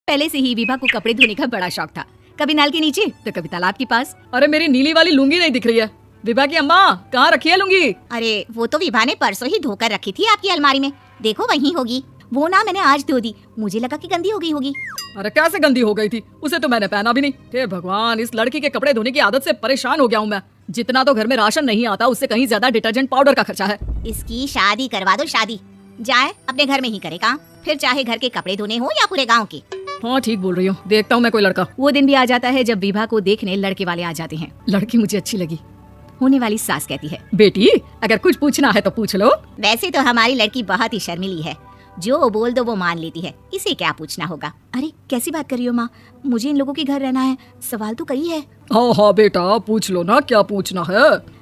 पहले से ही विभा को कपड़े धोने का बड़ा शौक था, कभी नल के नीचे तो कभी तालाब के पास। अरे मेरी नीली वाली लुंगी नहीं दिख रही है। विभा की अम्मा कहाँ रखी है लुंगी? अरे वो तो विभा ने परसों ही धोकर रखी थी आपकी अलमारी में, देखो वहीं होगी। वो ना मैंने आज धो दी, मुझे लगा कि गंदी हो गई होगी। अरे कैसे गंदी हो गई थी, उसे तो मैंने पहना भी नहीं। हे भगवान, इस लड़की के कपड़े धोने की आदत से परेशान हो गया हूँ मैं। जितना तो घर में राशन नहीं आता उससे कहीं ज्यादा डिटर्जेंट पाउडर का खर्चा है। इसकी शादी करवा दो, शादी जाए अपने घर में ही करे काम, फिर चाहे घर के कपड़े धोने हो या पूरे गाँव के। हाँ ठीक बोल रही हूँ, देखता हूँ मैं कोई लड़का। वो दिन भी आ जाता है जब विभा को देखने लड़के वाले आ जाते हैं। लड़की मुझे अच्छी लगी। होने वाली सास कहती है, बेटी अगर कुछ पूछना है तो पूछ लो। वैसे तो हमारी लड़की बहुत ही शर्मीली है, जो बोल दो वो मान लेती है, इसे क्या पूछना होगा। अरे कैसी बात कर रही हो माँ, मुझे इन लोगों के घर रहना है, सवाल तो कई है। हाँ हाँ बेटा पूछ लो ना, क्या पूछना है।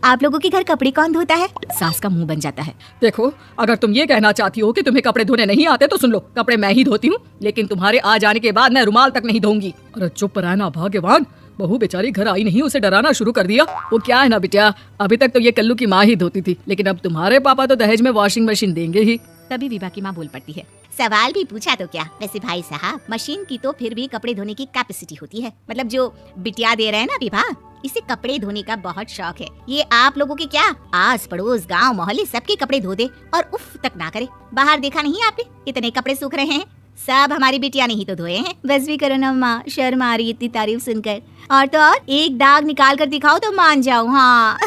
आप लोगों के घर कपड़े कौन धोता है? सास का मुंह बन जाता है। देखो अगर तुम ये कहना चाहती हो कि तुम्हें कपड़े धोने नहीं आते तो सुन लो, कपड़े मैं ही धोती हूँ, लेकिन तुम्हारे आ जाने के बाद मैं रुमाल तक नहीं धोऊंगी। अरे चुप रहना भगवान, बहू बेचारी घर आई नहीं, उसे डराना शुरू कर दिया। वो क्या है ना बिटिया, अभी तक तो ये कल्लू की माँ ही धोती थी, लेकिन अब तुम्हारे पापा तो दहेज में वॉशिंग मशीन देंगे ही। तभी विभा की माँ बोल पड़ती है, सवाल भी पूछा तो क्या। वैसे भाई साहब, मशीन की तो फिर भी कपड़े धोने की कैपेसिटी होती है, मतलब जो बिटिया दे रहे हैं ना विभा, इसे कपड़े धोने का बहुत शौक है। ये आप लोगों के क्या आस पड़ोस गांव मोहल्ले सबके कपड़े धो दे और उफ तक ना करे। बाहर देखा नहीं आपने, इतने कपड़े सूख रहे हैं, सब हमारी बिटिया ने ही तो धोए हैं। बस भी करो ना माँ, शर्म आ रही इतनी तारीफ सुनकर। और तो और एक दाग निकाल कर दिखाओ तो मान जाओ। हाँ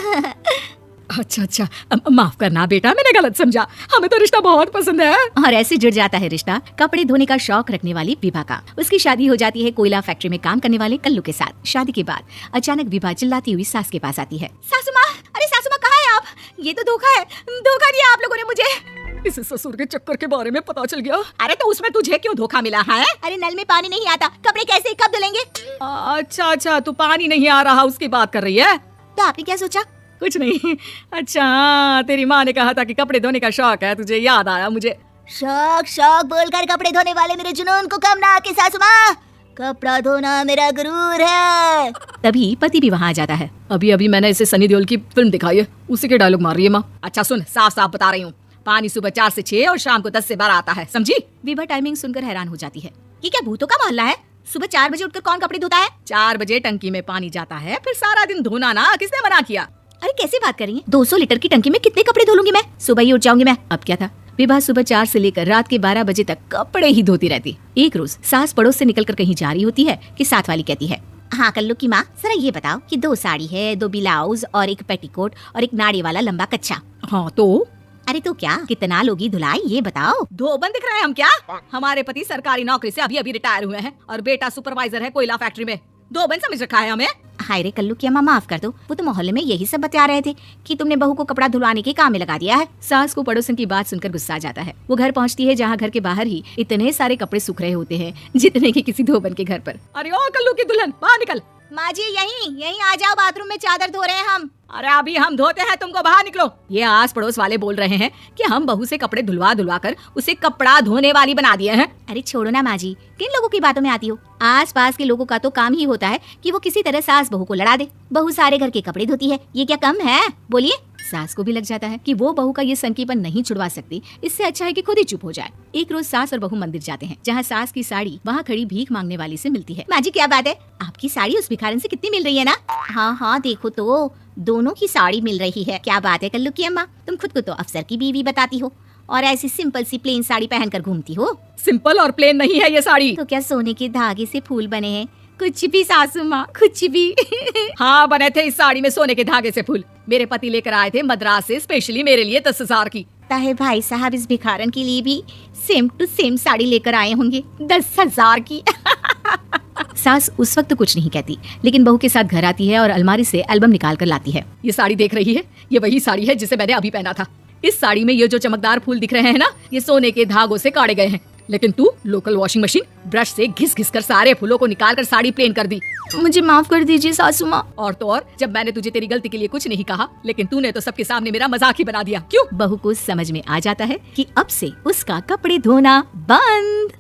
अच्छा माफ करना बेटा, मैंने गलत समझा, हमें तो रिश्ता बहुत पसंद है। और ऐसे जुड़ जाता है रिश्ता कपड़े धोने का शौक रखने वाली विभा का। उसकी शादी हो जाती है कोयला फैक्ट्री में काम करने वाले कल्लू के साथ। शादी के बाद अचानक विभा चिल्लाती हुई सास के पास आती है, सासू माँ, अरे सासू माँ कहाँ है आप? ये तो धोखा है, धोखा दिया आप लोगों ने मुझे। इस ससुर के चक्कर के बारे में पता चल गया। अरे तो उसमें तुझे क्यों धोखा मिला है? अरे नल में पानी नहीं आता, कपड़े कैसे कब धुलेंगे? अच्छा तू पानी नहीं आ रहा उसकी बात कर रही है? तो आपने क्या सोचा? कुछ नहीं। अच्छा तेरी माँ ने कहा था कि कपड़े धोने का शौक है, तुझे याद आया मुझे। शौक बोलकर कपड़े धोने वाले मेरे जुनून को कम ना आके सासू माँ, कपड़ा धोना मेरा गुरूर है। तभी पति भी वहाँ आ जाता है। अभी मैंने इसे सनी देओल की फिल्म दिखाई है, उसी के डायलॉग मार रही है माँ। अच्छा सुन, साफ बता रही हूँ, पानी सुबह 4 से 6 और शाम को 10 से 12 आता है, समझी? विभा टाइमिंग सुनकर हैरान हो जाती है। ये क्या भूतों का मोहल्ला है? सुबह 4 बजे उठकर कौन कपड़े धोता है? 4 बजे टंकी में पानी जाता है, फिर सारा दिन धोना ना, किसने मना किया? अरे कैसी बात कर रही हैं? 200 लीटर की टंकी में कितने कपड़े धो लूंगी मैं? सुबह ही उठ जाऊंगी मैं। अब क्या था, विभा सुबह 4 से लेकर रात के 12 बजे तक कपड़े ही धोती रहती। एक रोज सास पड़ोस से निकलकर कहीं जा रही होती है कि साथ वाली कहती है, हाँ कल्लू की माँ, जरा ये बताओ कि 2 साड़ी है, 2 ब्लाउज और एक पेटीकोट और एक नाड़ी वाला लंबा कच्छा। हाँ तो? अरे तो क्या, कितना लोगी धुलाई ये बताओ। धोबन दिख रहे हैं हम क्या? हमारे पति सरकारी नौकरी से अभी रिटायर हुए हैं और बेटा सुपरवाइजर है कोयला फैक्ट्री में। धोबन समझ रखा है हमें? हाय रे कल्लू की अम्मा, माफ कर दो, वो तो मोहल्ले में यही सब बता रहे थे कि तुमने बहू को कपड़ा धुलवाने के काम में लगा दिया है। सास को पड़ोसन की बात सुनकर गुस्सा आ जाता है। वो घर पहुंचती है जहाँ घर के बाहर ही इतने सारे कपड़े सूख रहे होते हैं जितने की किसी धोबन के घर पर। अरे ओ कल्लू की दुल्हन, बाहर निकल। माँ जी यहीं आ जाओ, बाथरूम में चादर धो रहे हैं हम। अरे अभी हम धोते हैं, तुमको बाहर निकलो। ये आस पड़ोस वाले बोल रहे हैं कि हम बहू से कपड़े धुलवा कर उसे कपड़ा धोने वाली बना दिए हैं। अरे छोड़ो ना माँ जी, किन लोगों की बातों में आती हो? आस पास के लोगों का तो काम ही होता है कि वो किसी तरह सास बहू को लड़ा दे। बहू सारे घर के कपड़े धोती है, ये क्या कम है? बोलिए। सास को भी लग जाता है कि वो बहू का ये संकीपन नहीं छुड़वा सकती, इससे अच्छा है कि खुद ही चुप हो जाए। एक रोज सास और बहू मंदिर जाते हैं जहाँ सास की साड़ी वहाँ खड़ी भीख मांगने वाली से मिलती है। माँ जी क्या बात है, आपकी साड़ी उस भिखारन से कितनी मिल रही है ना? हाँ देखो तो दोनों की साड़ी मिल रही है। क्या बात है कल्लू की अम्मा, तुम खुद को तो अफसर की बीवी बताती हो और ऐसी सिंपल सी प्लेन साड़ी पहनकर घूमती हो। सिंपल और प्लेन नहीं है ये साड़ी। तो क्या सोने के धागे से फूल बने हैं? कुछ भी सासू माँ, कुछ भी। हाँ बने थे इस साड़ी में सोने के धागे से फूल। मेरे पति लेकर आए थे मद्रास से स्पेशली मेरे लिए 10,000 की। ताहे भाई साहब इस भिखारन के लिए भी सेम टू सेम साड़ी लेकर आए होंगे 10,000 की। सास उस वक्त कुछ नहीं कहती, लेकिन बहू के साथ घर आती है और अलमारी से एल्बम निकाल कर लाती है। ये साड़ी देख रही है, ये वही साड़ी है जिसे मैंने अभी पहना था। इस साड़ी में ये जो चमकदार फूल दिख रहे हैं ना, ये सोने के धागों से काटे गए हैं, लेकिन तू लोकल वॉशिंग मशीन ब्रश से घिस कर सारे फूलों को निकाल कर साड़ी प्लेन कर दी। मुझे माफ कर दीजिए सासू माँ। और तो और, जब मैंने तुझे तेरी गलती के लिए कुछ नहीं कहा, लेकिन तूने तो सबके सामने मेरा मजाक ही बना दिया। क्यों? बहू को समझ में आ जाता है कि अब से उसका कपड़े धोना बंद।